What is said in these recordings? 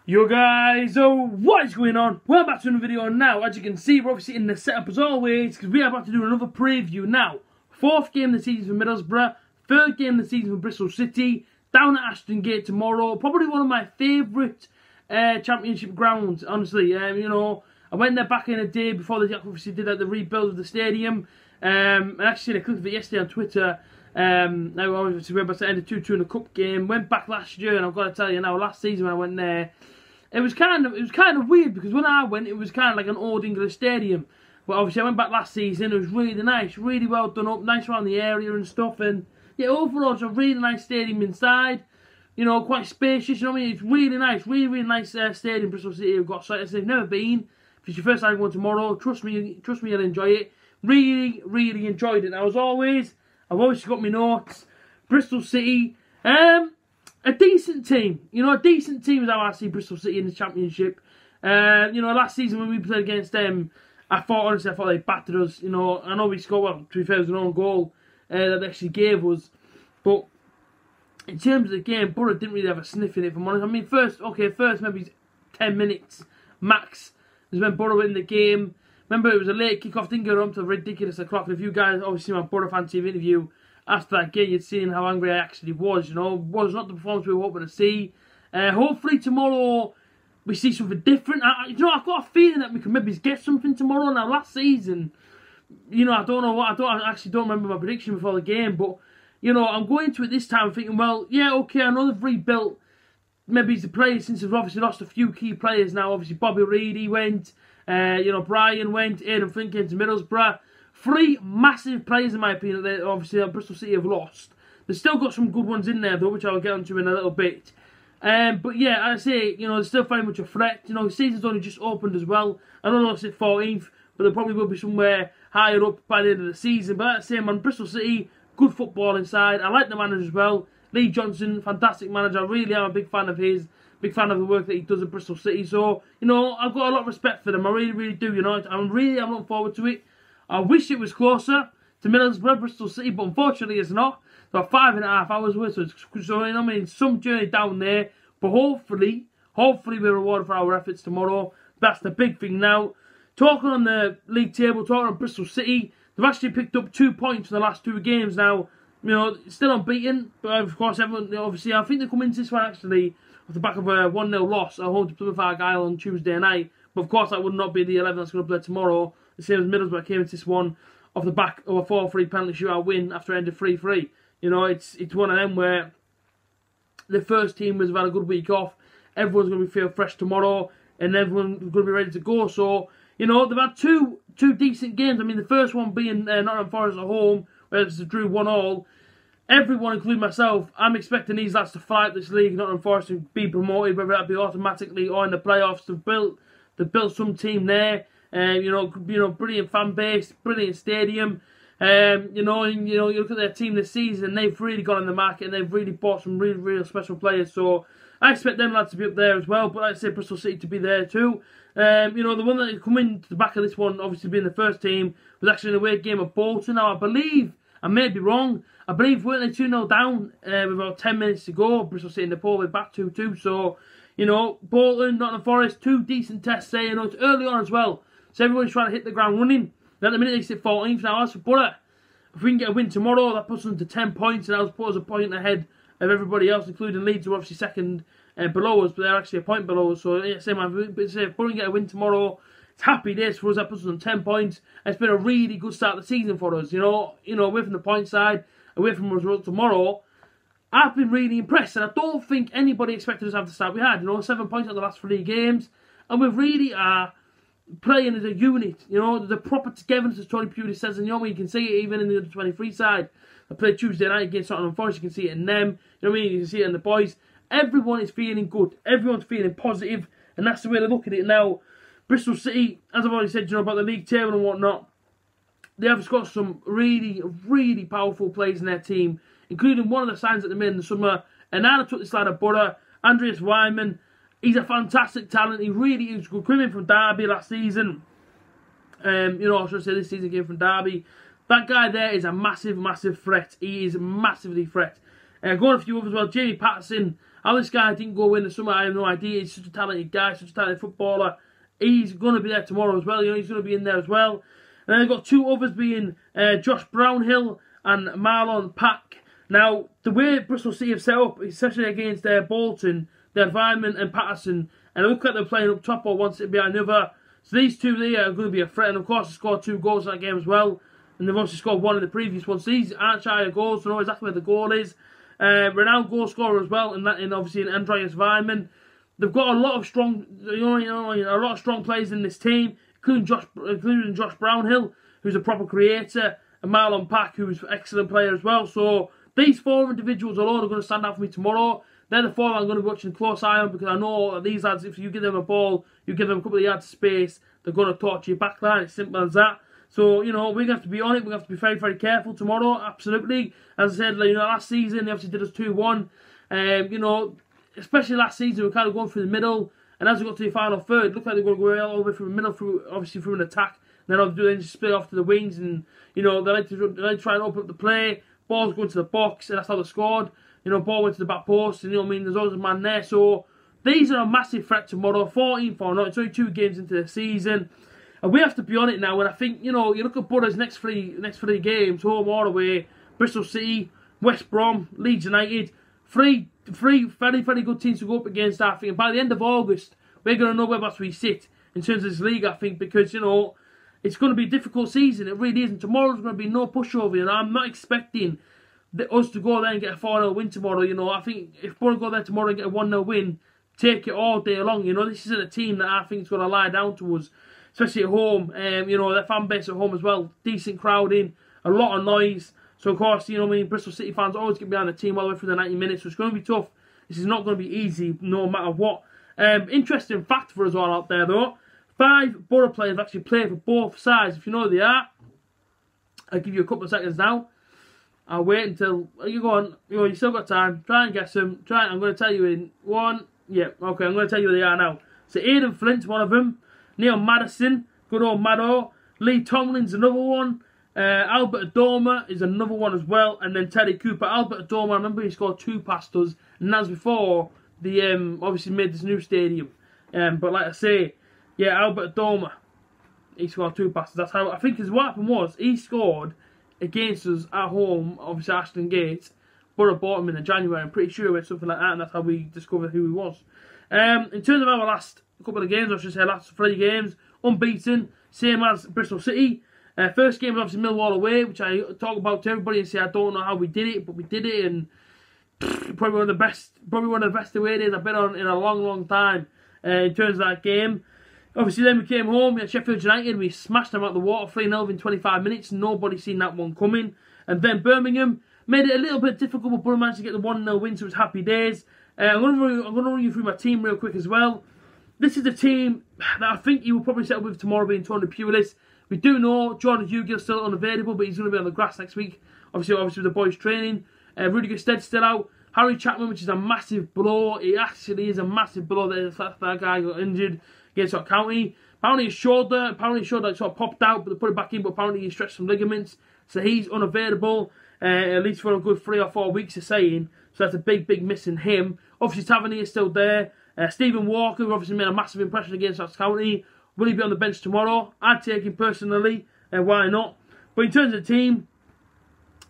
Yo guys, what is going on? We're back to another video now. As you can see, we're obviously in the setup as always, because we are about to do another preview now. Fourth game of the season for Middlesbrough, third game of the season for Bristol City, down at Ashton Gate tomorrow. Probably one of my favourite championship grounds, honestly. You know, I went there back in the day before they obviously did the rebuild of the stadium. I actually seen a clip of it yesterday on Twitter. Now obviously we're about to end a 2-2 in the cup game. Went back last year, and I've got to tell you now, last season when I went there, it was kind of weird, because when I went, it was kind of like an old English stadium. But obviously I went back last season. It was really nice, really well done up, nice around the area and stuff. And yeah, overall it's a really nice stadium inside. You know, quite spacious. You know what I mean? It's really nice, really nice stadium. Bristol City have got. So if you've never been, if it's your first time going tomorrow, trust me, you'll enjoy it. Really enjoyed it. Now, as always, I've always got my notes. Bristol City, a decent team. You know, a decent team is how I see Bristol City in the Championship. You know, last season when we played against them, honestly, I thought they battered us. You know, I know we scored, well, to be fair, it was an own goal that they actually gave us. But in terms of the game, BORO didn't really have a sniff in it, if I'm honest. I mean, first maybe 10 minutes max is when BORO went in the game. Remember, it was a late kick-off, didn't go on to a ridiculous o'clock. If you guys obviously my BORO fan TV interview after that game, you'd seen how angry I actually was. You know, was not the performance we were hoping to see. Hopefully tomorrow we see something different. You know, I've got a feeling that we can maybe get something tomorrow. Now, last season, you know, I actually don't remember my prediction before the game, but you know, I'm going to it this time thinking, well, yeah, okay, I know they've rebuilt maybe the players since they've obviously lost a few key players now. Obviously, Bobby Reid, he went. You know, Brian went, Aidan Flint came to Middlesbrough. Three massive players, in my opinion, that obviously Bristol City have lost. They've still got some good ones in there, though, which I'll get onto in a little bit. But yeah, I say, you know, they're still very much a threat. You know, the season's only just opened as well. I don't know if it's 14th, but they probably will be somewhere higher up by the end of the season. But like I say, man, Bristol City, good football inside. I like the manager as well. Lee Johnson, fantastic manager. I really am a big fan of his. Big fan of the work that he does at Bristol City. So, you know, I've got a lot of respect for them. I really do, you know. I'm looking forward to it. I wish it was closer to Middlesbrough, Bristol City, but unfortunately it's not. So 5.5 hours worth, so you know, I mean, some journey down there. But hopefully we're rewarded for our efforts tomorrow. That's the big thing now. Talking on the league table, talking on Bristol City, they've actually picked up 2 points in the last 2 games now. You know, still unbeaten, but of course, everyone, obviously, I think they come into this one actually off the back of a 1-0 loss at home to Plymouth Argyle on Tuesday night. But of course, that would not be the 11 that's going to play tomorrow. The same as Middlesbrough came into this one off the back of a 4-3 penalty shootout win after ending 3-3. You know, it's one of them where the first team has had a good week off. Everyone's going to feel fresh tomorrow, and everyone's going to be ready to go. So, you know, they've had two decent games. I mean, the first one being Nottingham Forest at home, where it's a drew 1-1. Everyone, including myself, I'm expecting these lads to fight this league, Nottingham Forest, to be promoted, whether that be automatically or in the playoffs. They've built some team there. You know, brilliant fan base, brilliant stadium. You look at their team this season, and they've really gone in the market, and they've really bought some real special players. So I expect them lads to be up there as well. But like I say, Bristol City to be there too. You know, the one that come into the back of this one, obviously being the first team, was actually in a away game of Bolton. Now I believe, I may be wrong, I believe weren't they 2-0 down with about 10 minutes to go. Bristol City in the poll, we're back 2-2. So, you know, Bolton, Nottingham Forest, 2 decent tests there. You know, it's early on as well. So everybody's trying to hit the ground running. At the minute they sit 14th now. As for BORO, if we can get a win tomorrow, that puts us to 10 points, and that'll put us a point ahead of everybody else, including Leeds, who are obviously second below us, but they're actually a point below us. So, yeah, if BORO can get a win tomorrow, it's happy days for us. That puts us on 10 points. It's been a really good start of the season for us. You know, away from the point side, away from result tomorrow, I've been really impressed, and I don't think anybody expected us to have the start we had. You know, 7 points out of the last 3 games, and we really are playing as a unit. You know, the proper togetherness, as Tony Pewdie says, and you know, you can see it even in the under 23 side. I played Tuesday night against Nottingham Forest. You can see it in them. You know what I mean? You can see it in the boys. Everyone is feeling good. Everyone's feeling positive, and that's the way to look at it now. Bristol City, as I've already said, you know, about the league table and whatnot, they have got some really powerful players in their team, including one of the signs that they made in the summer. And now they took this lad of BORO, Andreas Wyman. He's a fantastic talent. He really is good. Coming from Derby last season. You know, I should say this season came from Derby. That guy there is a massive threat. He is massively threat. Going a few others as well. Jamie Patterson, How this guy didn't go in the summer, I have no idea. He's such a talented guy, such a talented footballer. He's going to be there tomorrow as well. You know, he's going to be in there as well. And then they've got two others being Josh Brownhill and Marlon Pack. Now, the way Bristol City have set up, especially against Bolton, their environment and Patterson, and it looks like they're playing up top or one sitting behind the other. So these two there are going to be a threat. And of course, they scored 2 goals in that game as well. And they've also scored 1 in the previous one. So these aren't shy of goals, so know exactly where the goal is. Renowned goal scorer as well, and that in obviously in Andreas Weimann. They've got a lot of strong, a lot of strong players in this team, including Josh Brownhill, who's a proper creator, and Marlon Pack, who's an excellent player as well. So these 4 individuals alone are going to stand out for me tomorrow. They're the 4 that I'm going to be watching a close eye on, because I know that these lads, if you give them a ball, you give them a couple of yards of space, they're going to torch your backline. It's simple as that. So, you know, we're going to have to be on it. We're going to have to be very, very careful tomorrow, absolutely. As I said, you know, last season, they obviously did us 2-1. You know, especially last season, we were kind of going through the middle. And as we got to the final third, it looked like they were going to go all the way through the middle, obviously through an attack. And then they just split off to the wings. And, you know, they like to try and open up the play. Ball's going to the box, and that's how they scored. You know, ball went to the back post, and, you know what I mean, there's always a man there. So, these are a massive threat tomorrow. 14-4, it's only 2 games into the season. And we have to be on it now. And I think, you know, you look at Boro's next three games, home or away, Bristol City, West Brom, Leeds United, three very, very good teams to go up against, I think. And by the end of August, we're going to know where we sit in terms of this league, I think, because, you know, it's going to be a difficult season. It really is. And tomorrow's going to be no pushover. You know, I'm not expecting us to go there and get a 4-0 win tomorrow. You know, I think if Boro go there tomorrow and get a 1-0 win, take it all day long. You know, this isn't a team that I think is going to lie down to us, especially at home. You know, their fan base at home as well. Decent crowding, a lot of noise. So, of course, you know what I mean, Bristol City fans always get behind the team all the way through the 90 minutes. So, it's going to be tough. This is not going to be easy, no matter what. Interesting fact for us all out there, though. 5 Boro players have actually played for both sides. If you know who they are, I'll give you a couple of seconds now. I'll wait until you go on. You know, you still got time. Try and guess them. I'm going to tell you in 1. Yeah, okay, I'm going to tell you who they are now. So, Aidan Flint's one of them. Neil Madison, good old Maddo. Lee Tomlin's another one. Albert Adoma is another one as well. And then Teddy Cooper. Albert Adoma, I remember he scored 2 past us. And that's before they obviously made this new stadium. But like I say, yeah, Albert Adoma, he scored 2 passes. That's how, I think what happened was, he scored against us at home, obviously Ashton Gate. Boro bought him in January, I'm pretty sure it was something like that, and that's how we discovered who he was. In terms of our last couple of games, I should say last 3 games, unbeaten, same as Bristol City. First game was obviously Millwall away, which I talk about to everybody and say I don't know how we did it, but we did it, and probably one of the best away days I've been on in a long time in terms of that game. Obviously, then we came home, we had Sheffield United, we smashed them out the water 3-0 in 25 minutes. Nobody seen that one coming. And then Birmingham made it a little bit difficult, but Boro managed to get the 1-0 win, so it was happy days. I'm going to run you through my team real quick as well. This is the team that I think you will probably set up with tomorrow, being Tony Pulis. We do know Jordan Hugill is still unavailable, but he's going to be on the grass next week. Obviously with the boys training. Rudiger Stead's still out. Harry Chapman, which is a massive blow. It actually is a massive blow that guy got injured against our county. Apparently his shoulder sort of popped out, but they put it back in, but apparently he stretched some ligaments. So he's unavailable, at least for a good 3 or 4 weeks, they're saying. So that's a big miss in him. Obviously Tavernier is still there. Stephen Walker, who obviously made a massive impression against our county. Will he be on the bench tomorrow? I'd take him personally, why not? But in terms of the team,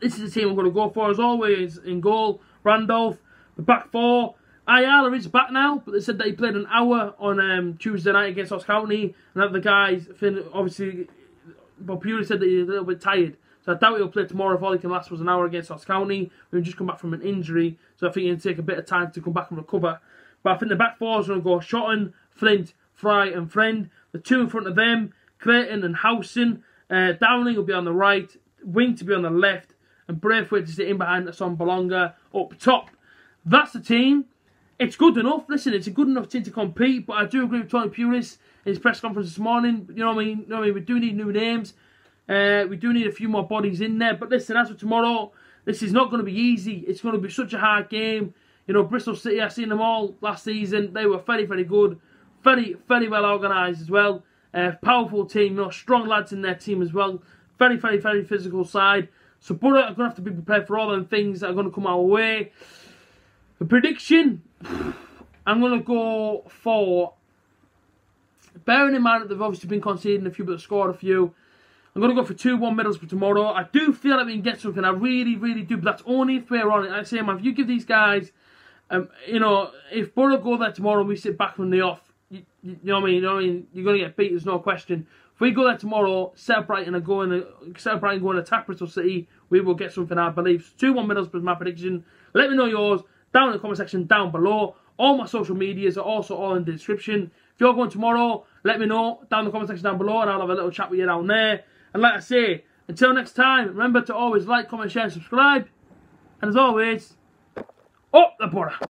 this is the team I'm going to go for. As always, in goal, Randolph. The back 4. Ayala is back now, but they said that he played an hour on Tuesday night against Ross County, and that the guys, obviously, Bob Purely said that he's a little bit tired. So I doubt he'll play tomorrow if all he can last was an hour against Ross County. We've just come back from an injury, so I think he'll take a bit of time to come back and recover. But I think the back 4 is going to go Shotton, Flint, Fry and Friend. The 2 in front of them, Clayton and Howson. Dowling will be on the right, Wing to be on the left, and Braithwaite to sit in behind Son Bolonga up top. That's the team. It's good enough. Listen, it's a good enough team to compete, but I do agree with Tony Pulis in his press conference this morning. You know what I mean? We do need new names. We do need a few more bodies in there. But listen, as for tomorrow, this is not going to be easy. It's going to be such a hard game. You know, Bristol City, I've seen them all last season. They were very good. Very well organised as well. Powerful team, you know, strong lads in their team as well. Very physical side. So Boro are going to have to be prepared for all them things that are going to come our way. The prediction, I'm going to go for, bearing in mind that they've obviously been conceding a few, but they've scored a few, I'm going to go for 2-1 Middlesbrough tomorrow. I do feel like we can get something. I really, really do. But that's only if we're on it. Like I say, man, if you give these guys, you know, if Boro go there tomorrow and we sit back from the off, you know what I mean? You know what I mean? You're going to get beat. There's no question. If we go there tomorrow, set up Brighton and go and attack Bristol City, we will get something, I believe. 2-1 Middlesbrough is my prediction. Let me know yours down in the comment section down below. All my social medias are also all in the description. If you're going tomorrow, let me know down in the comment section down below, and I'll have a little chat with you down there. And like I say, until next time, remember to always like, comment, share, and subscribe. And as always, up the Boro.